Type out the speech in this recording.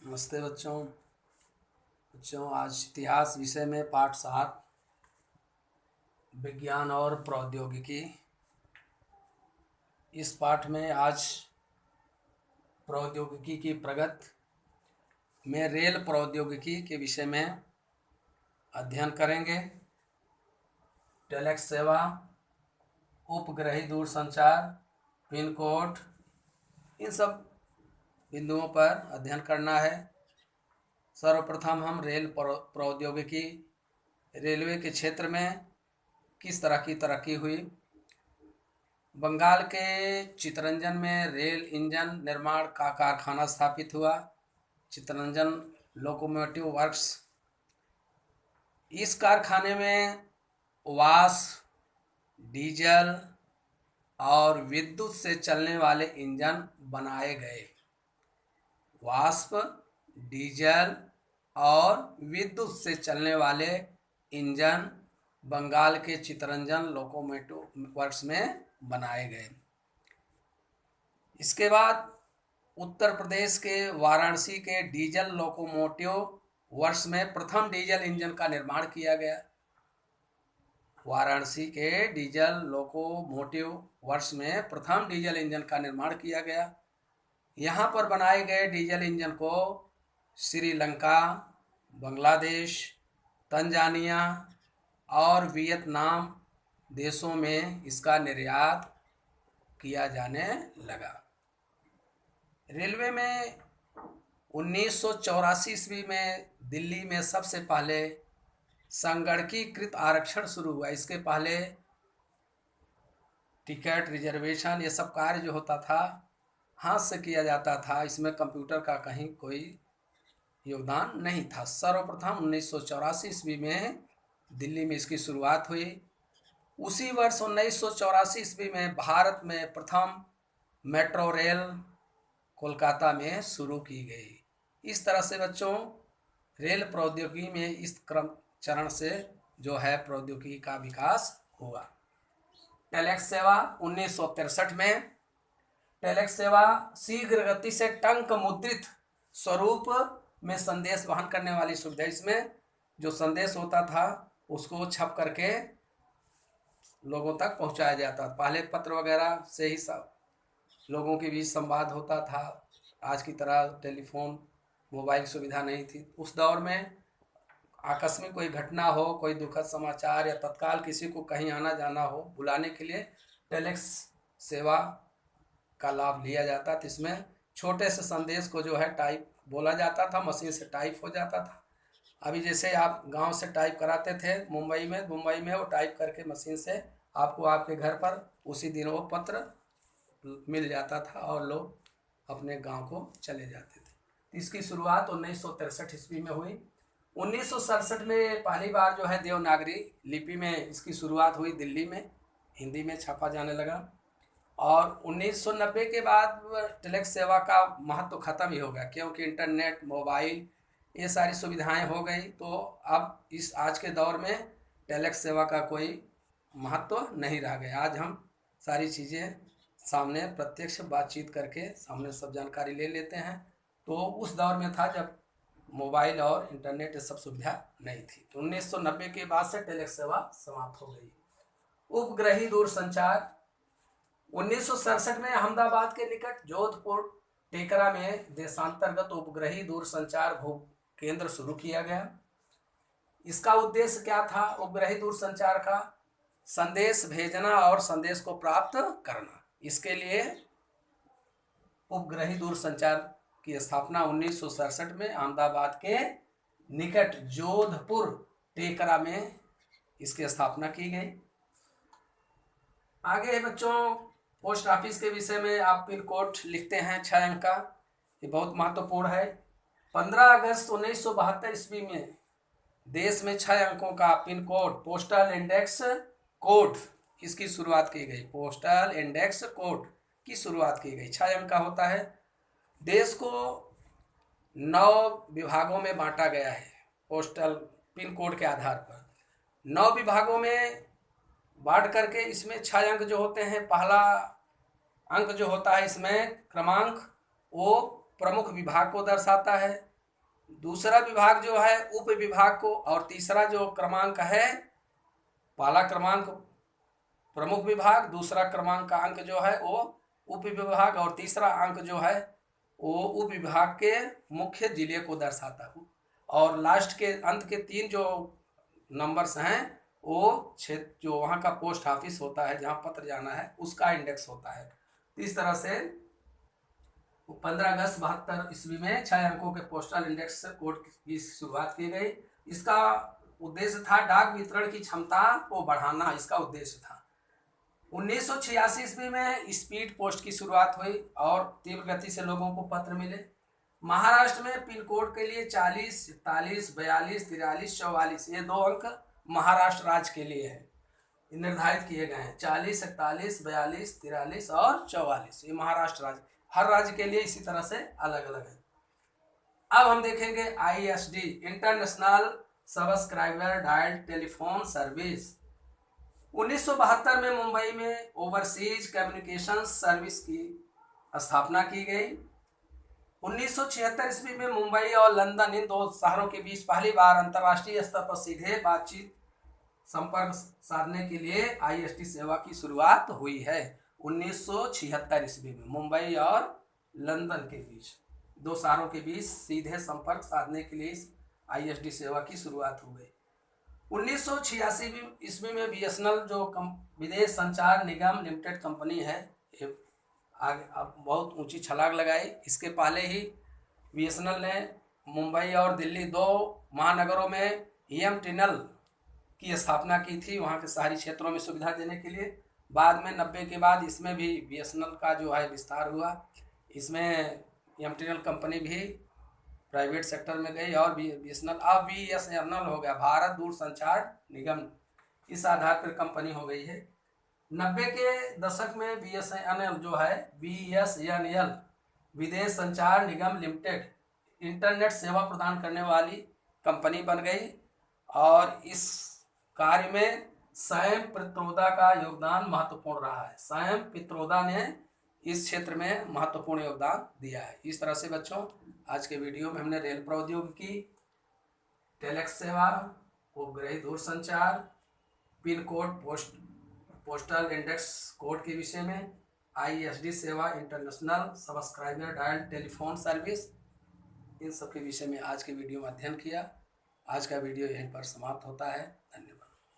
नमस्ते बच्चों। आज इतिहास विषय में पाठ 7 विज्ञान और प्रौद्योगिकी। इस पाठ में आज प्रौद्योगिकी की प्रगति में रेल प्रौद्योगिकी के विषय में अध्ययन करेंगे। टेलेक्स सेवा, उपग्रही दूरसंचार, पिन कोड, इन सब बिंदुओं पर अध्ययन करना है। सर्वप्रथम हम रेल प्रौद्योगिकी, रेलवे के क्षेत्र में किस तरह की तरक्की हुई। बंगाल के चितरंजन में रेल इंजन निर्माण का कारखाना स्थापित हुआ, चितरंजन लोकोमोटिव वर्क्स। इस कारखाने में वाष्प, डीजल और विद्युत से चलने वाले इंजन बनाए गए। वाष्प, डीजल और विद्युत से चलने वाले इंजन बंगाल के चितरंजन लोकोमोटिव वर्क्स में बनाए गए। इसके बाद उत्तर प्रदेश के वाराणसी के डीजल लोकोमोटिव वर्क्स में प्रथम डीजल इंजन का निर्माण किया गया। वाराणसी के डीजल लोकोमोटिव वर्क्स में प्रथम डीजल इंजन का निर्माण किया गया। यहाँ पर बनाए गए डीजल इंजन को श्रीलंका, बांग्लादेश, तंजानिया और वियतनाम देशों में इसका निर्यात किया जाने लगा। रेलवे में 1984 ईस्वी में दिल्ली में सबसे पहले संगणकीकृत आरक्षण शुरू हुआ। इसके पहले टिकट रिजर्वेशन ये सब कार्य जो होता था हाथ से किया जाता था। इसमें कंप्यूटर का कहीं कोई योगदान नहीं था। सर्वप्रथम 1984 ईस्वी में दिल्ली में इसकी शुरुआत हुई। उसी वर्ष 1984 ईस्वी में भारत में प्रथम मेट्रो रेल कोलकाता में शुरू की गई। इस तरह से बच्चों रेल प्रौद्योगिकी में इस क्रम चरण से जो है प्रौद्योगिकी का विकास हुआ। टेलेक्स सेवा 1963 में। टेलेक्स सेवा शीघ्र गति से टंक मुद्रित स्वरूप में संदेश वहन करने वाली सुविधा। इसमें जो संदेश होता था उसको छप करके लोगों तक पहुंचाया जाता। पहले पत्र वगैरह से ही सब लोगों के बीच संवाद होता था। आज की तरह टेलीफोन, मोबाइल सुविधा नहीं थी। उस दौर में आकस्मिक कोई घटना हो, कोई दुखद समाचार या तत्काल किसी को कहीं आना जाना हो, बुलाने के लिए टेलेक्स सेवा का लाभ लिया जाता था। इसमें छोटे से संदेश को जो है टाइप बोला जाता था, मशीन से टाइप हो जाता था। अभी जैसे आप गांव से टाइप कराते थे मुंबई में वो टाइप करके मशीन से आपको आपके घर पर उसी दिन वो पत्र मिल जाता था और लोग अपने गांव को चले जाते थे। इसकी शुरुआत 1963 ईस्वी में हुई। 1967 में पहली बार जो है देवनागरी लिपि में इसकी शुरुआत हुई। दिल्ली में हिंदी में छापा जाने लगा और 1990 के बाद टेलेक्स सेवा का महत्व खत्म ही हो गया, क्योंकि इंटरनेट, मोबाइल ये सारी सुविधाएं हो गई। तो अब इस आज के दौर में टेलेक्स सेवा का कोई महत्व नहीं रह गया। आज हम सारी चीज़ें सामने प्रत्यक्ष बातचीत करके सामने सब जानकारी ले लेते हैं। तो उस दौर में था जब मोबाइल और इंटरनेट ये सब सुविधा नहीं थी। तो 1990 के बाद से टेलेक्स सेवा समाप्त हो गई। उपग्रही दूरसंचार 1967 में अहमदाबाद के निकट जोधपुर टेकरा में देशांतर्गत उपग्रही दूरसंचार भू केंद्र शुरू किया गया। इसका उद्देश्य क्या था? उपग्रही दूरसंचार का संदेश भेजना और संदेश को प्राप्त करना। इसके लिए उपग्रही दूरसंचार की स्थापना 1967 में अहमदाबाद के निकट जोधपुर टेकरा में इसकी स्थापना की गई। आगे बच्चों पोस्ट ऑफिस के विषय में आप पिन कोड लिखते हैं 6 अंक का, ये बहुत महत्वपूर्ण है। 15 अगस्त 1972 ईस्वी में देश में 6 अंकों का pin code postal index code इसकी शुरुआत की गई। पोस्टल इंडेक्स कोड की शुरुआत की गई। 6 अंक का होता है। देश को 9 विभागों में बांटा गया है पोस्टल पिन कोड के आधार पर। 9 विभागों में बांट करके इसमें 6 अंक जो होते हैं, पहला अंक जो होता है इसमें क्रमांक वो प्रमुख विभाग को दर्शाता है। दूसरा विभाग जो है उप विभाग को, और तीसरा जो क्रमांक है, पहला क्रमांक प्रमुख विभाग, दूसरा क्रमांक का अंक जो है वो उप विभाग, और तीसरा अंक जो है वो उप विभाग के मुख्य जिले को दर्शाता है। और लास्ट के अंत के 3 जो नंबर्स हैं वो क्षेत्र जो वहाँ का पोस्ट ऑफिस होता है जहाँ पत्र जाना है उसका इंडेक्स होता है। इस तरह से 15 अगस्त 72 ईस्वी में 6 अंकों के पोस्टल इंडेक्स कोड की शुरुआत की गई। इसका उद्देश्य था डाक वितरण की क्षमता को बढ़ाना, इसका उद्देश्य था। 1986 ईस्वी में स्पीड पोस्ट की शुरुआत हुई और तीव्र गति से लोगों को पत्र मिले। महाराष्ट्र में पिन कोड के लिए 40, 41, 42, 43, 44 ये 2 अंक महाराष्ट्र राज्य के लिए है, निर्धारित किए गए हैं। 40, 41, 42, 43 और 44 ये महाराष्ट्र राज्य, हर राज्य के लिए इसी तरह से अलग अलग है। अब हम देखेंगे ISD international subscriber dial telephone service. 1972 में मुंबई में ओवरसीज कम्युनिकेशन सर्विस की स्थापना की गई। 1976 ईस्वी में मुंबई और लंदन इन 2 शहरों के बीच पहली बार अंतर्राष्ट्रीय स्तर पर सीधे बातचीत संपर्क साधने के लिए ISD सेवा की शुरुआत हुई है। 1976 ईस्वी में मुंबई और लंदन के बीच 2 शहरों के बीच सीधे संपर्क साधने के लिए ISD सेवा की शुरुआत हो गई। 1986 ईस्वी में BSNL जो विदेश संचार निगम लिमिटेड कंपनी है, ये आगे अब बहुत ऊंची छलांग लगाई। इसके पहले ही BSNL ने मुंबई और दिल्ली 2 महानगरों में EM टनल की स्थापना की थी, वहाँ के शहरी क्षेत्रों में सुविधा देने के लिए। बाद में 90 के बाद इसमें भी BSNL का जो है विस्तार हुआ। इसमें EM टनल कंपनी भी प्राइवेट सेक्टर में गई और BSNL अब BSNL हो गया, भारत दूरसंचार निगम, इस आधार पर कंपनी हो गई है। 90 के दशक में BSNL जो है BSNL विदेश संचार निगम लिमिटेड इंटरनेट सेवा प्रदान करने वाली कंपनी बन गई और इस कार्य में सैम पित्रोदा का योगदान महत्वपूर्ण रहा है। सैम पित्रोदा ने इस क्षेत्र में महत्वपूर्ण योगदान दिया है। इस तरह से बच्चों आज के वीडियो में हमने रेल प्रौद्योगिकी, टेलेक्स सेवा, उपग्रही दूरसंचार, pin code postal index code के विषय में, ISD सेवा international subscriber dial telephone service, इन सब के विषय में आज के वीडियो में अध्ययन किया। आज का वीडियो यहीं पर समाप्त होता है।